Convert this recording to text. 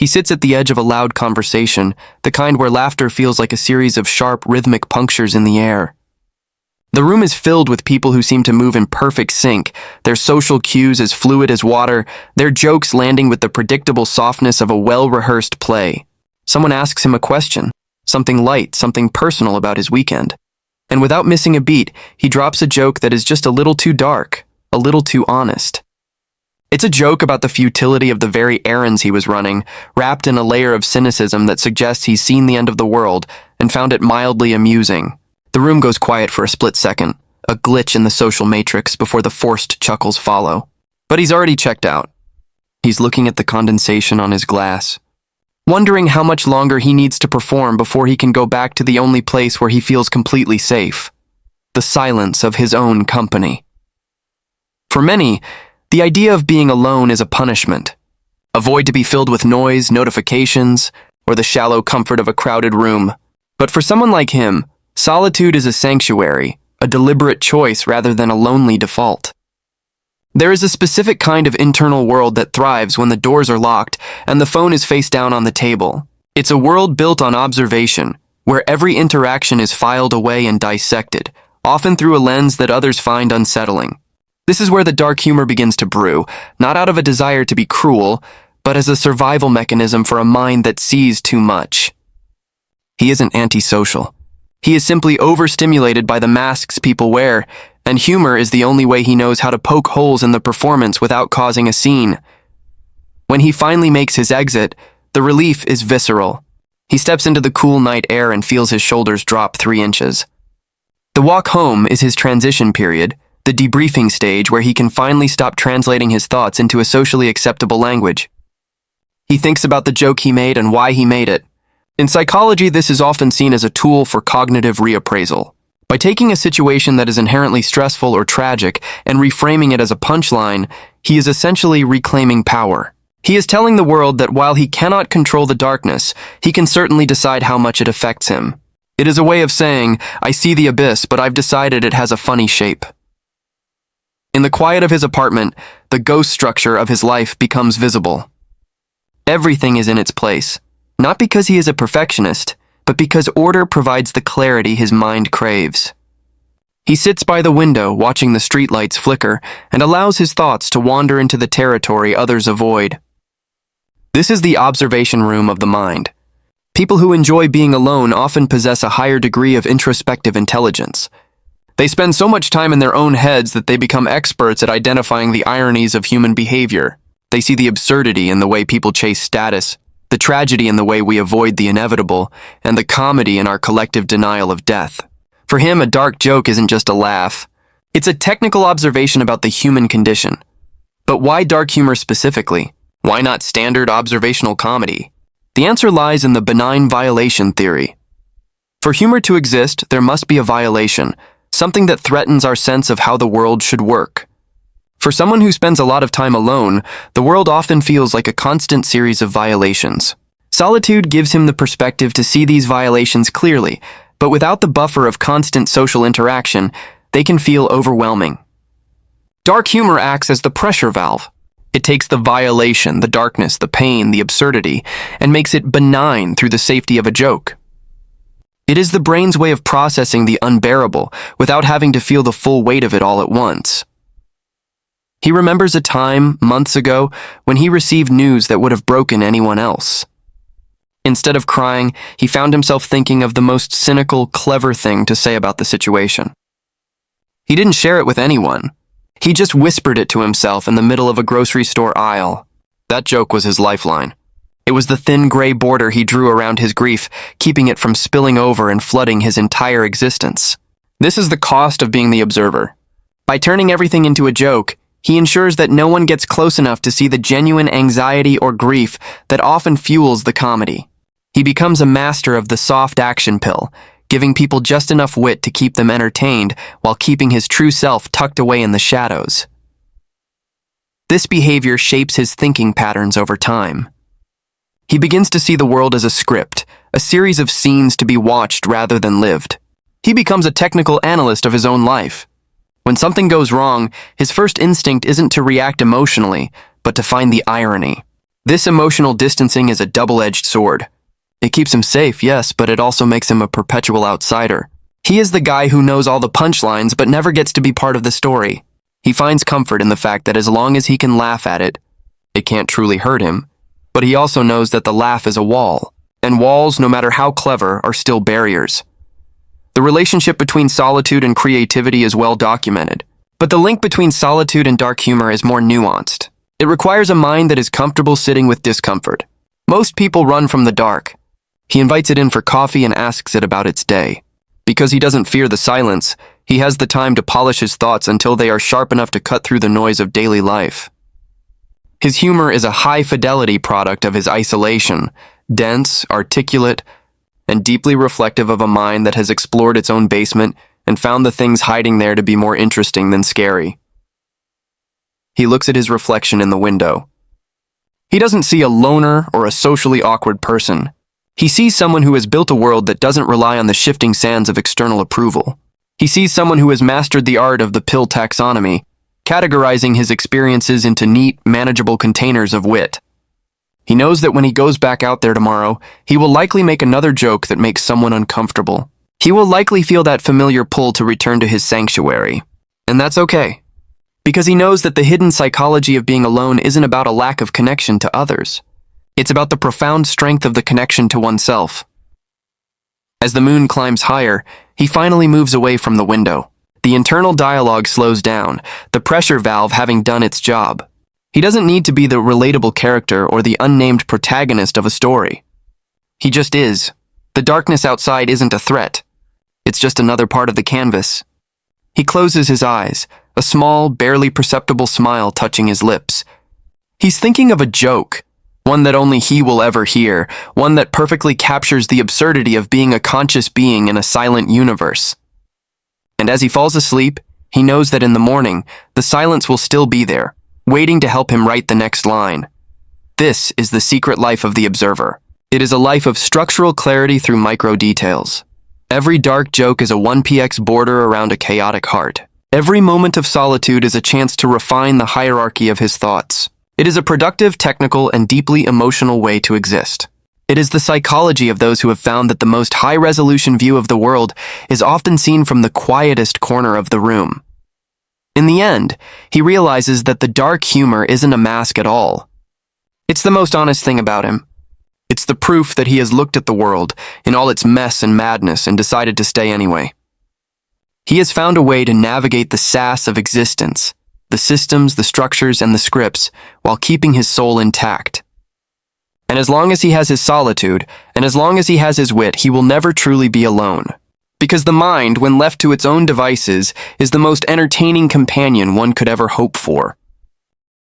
He sits at the edge of a loud conversation, the kind where laughter feels like a series of sharp, rhythmic punctures in the air. The room is filled with people who seem to move in perfect sync, their social cues as fluid as water, their jokes landing with the predictable softness of a well-rehearsed play. Someone asks him a question, something light, something personal about his weekend. And without missing a beat, he drops a joke that is just a little too dark, a little too honest. It's a joke about the futility of the very errands he was running, wrapped in a layer of cynicism that suggests he's seen the end of the world and found it mildly amusing. The room goes quiet for a split second, a glitch in the social matrix before the forced chuckles follow. But he's already checked out. He's looking at the condensation on his glass, wondering how much longer he needs to perform before he can go back to the only place where he feels completely safe, the silence of his own company. For many, the idea of being alone is a punishment, a void to be filled with noise, notifications, or the shallow comfort of a crowded room. But for someone like him, solitude is a sanctuary, a deliberate choice rather than a lonely default. There is a specific kind of internal world that thrives when the doors are locked and the phone is face down on the table. It's a world built on observation, where every interaction is filed away and dissected, often through a lens that others find unsettling. This is where the dark humor begins to brew, not out of a desire to be cruel, but as a survival mechanism for a mind that sees too much. He isn't antisocial. He is simply overstimulated by the masks people wear, and humor is the only way he knows how to poke holes in the performance without causing a scene. When he finally makes his exit, the relief is visceral. He steps into the cool night air and feels his shoulders drop 3 inches. The walk home is his transition period, the debriefing stage where he can finally stop translating his thoughts into a socially acceptable language. He thinks about the joke he made and why he made it. In psychology, this is often seen as a tool for cognitive reappraisal. By taking a situation that is inherently stressful or tragic and reframing it as a punchline, he is essentially reclaiming power. He is telling the world that while he cannot control the darkness, he can certainly decide how much it affects him. It is a way of saying, I see the abyss, but I've decided it has a funny shape. In the quiet of his apartment, the ghost structure of his life becomes visible. Everything is in its place, not because he is a perfectionist, but because order provides the clarity his mind craves. He sits by the window watching the streetlights flicker and allows his thoughts to wander into the territory others avoid. This is the observation room of the mind. People who enjoy being alone often possess a higher degree of introspective intelligence. They spend so much time in their own heads that they become experts at identifying the ironies of human behavior. They see the absurdity in the way people chase status, the tragedy in the way we avoid the inevitable, and the comedy in our collective denial of death. For him, a dark joke isn't just a laugh. It's a technical observation about the human condition. But why dark humor specifically? Why not standard observational comedy? The answer lies in the benign violation theory. For humor to exist, there must be a violation, something that threatens our sense of how the world should work. For someone who spends a lot of time alone, the world often feels like a constant series of violations. Solitude gives him the perspective to see these violations clearly, but without the buffer of constant social interaction, they can feel overwhelming. Dark humor acts as the pressure valve. It takes the violation, the darkness, the pain, the absurdity, and makes it benign through the safety of a joke. It is the brain's way of processing the unbearable without having to feel the full weight of it all at once. He remembers a time, months ago, when he received news that would have broken anyone else. Instead of crying, he found himself thinking of the most cynical, clever thing to say about the situation. He didn't share it with anyone. He just whispered it to himself in the middle of a grocery store aisle. That joke was his lifeline. It was the thin gray border he drew around his grief, keeping it from spilling over and flooding his entire existence. This is the cost of being the observer. By turning everything into a joke, he ensures that no one gets close enough to see the genuine anxiety or grief that often fuels the comedy. He becomes a master of the soft action pill, giving people just enough wit to keep them entertained while keeping his true self tucked away in the shadows. This behavior shapes his thinking patterns over time. He begins to see the world as a script, a series of scenes to be watched rather than lived. He becomes a technical analyst of his own life. When something goes wrong, his first instinct isn't to react emotionally, but to find the irony. This emotional distancing is a double-edged sword. It keeps him safe, yes, but it also makes him a perpetual outsider. He is the guy who knows all the punchlines but never gets to be part of the story. He finds comfort in the fact that as long as he can laugh at it, it can't truly hurt him. But he also knows that the laugh is a wall, and walls, no matter how clever, are still barriers. The relationship between solitude and creativity is well documented, but the link between solitude and dark humor is more nuanced. It requires a mind that is comfortable sitting with discomfort. Most people run from the dark. He invites it in for coffee and asks it about its day. Because he doesn't fear the silence, he has the time to polish his thoughts until they are sharp enough to cut through the noise of daily life. His humor is a high-fidelity product of his isolation, dense, articulate, and deeply reflective of a mind that has explored its own basement and found the things hiding there to be more interesting than scary. He looks at his reflection in the window. He doesn't see a loner or a socially awkward person. He sees someone who has built a world that doesn't rely on the shifting sands of external approval. He sees someone who has mastered the art of the pill taxonomy, categorizing his experiences into neat, manageable containers of wit. He knows that when he goes back out there tomorrow, he will likely make another joke that makes someone uncomfortable. He will likely feel that familiar pull to return to his sanctuary. And that's okay, because he knows that the hidden psychology of being alone isn't about a lack of connection to others. It's about the profound strength of the connection to oneself. As the moon climbs higher, he finally moves away from the window. The internal dialogue slows down, the pressure valve having done its job. He doesn't need to be the relatable character or the unnamed protagonist of a story. He just is. The darkness outside isn't a threat. It's just another part of the canvas. He closes his eyes, a small, barely perceptible smile touching his lips. He's thinking of a joke, one that only he will ever hear, one that perfectly captures the absurdity of being a conscious being in a silent universe. And as he falls asleep, he knows that in the morning, the silence will still be there, waiting to help him write the next line. This is the secret life of the observer. It is a life of structural clarity through micro details. Every dark joke is a 1px border around a chaotic heart. Every moment of solitude is a chance to refine the hierarchy of his thoughts. It is a productive, technical, and deeply emotional way to exist. It is the psychology of those who have found that the most high-resolution view of the world is often seen from the quietest corner of the room. In the end, he realizes that the dark humor isn't a mask at all. It's the most honest thing about him. It's the proof that he has looked at the world in all its mess and madness and decided to stay anyway. He has found a way to navigate the sass of existence, the systems, the structures, and the scripts, while keeping his soul intact. And as long as he has his solitude, and as long as he has his wit, he will never truly be alone. Because the mind, when left to its own devices, is the most entertaining companion one could ever hope for.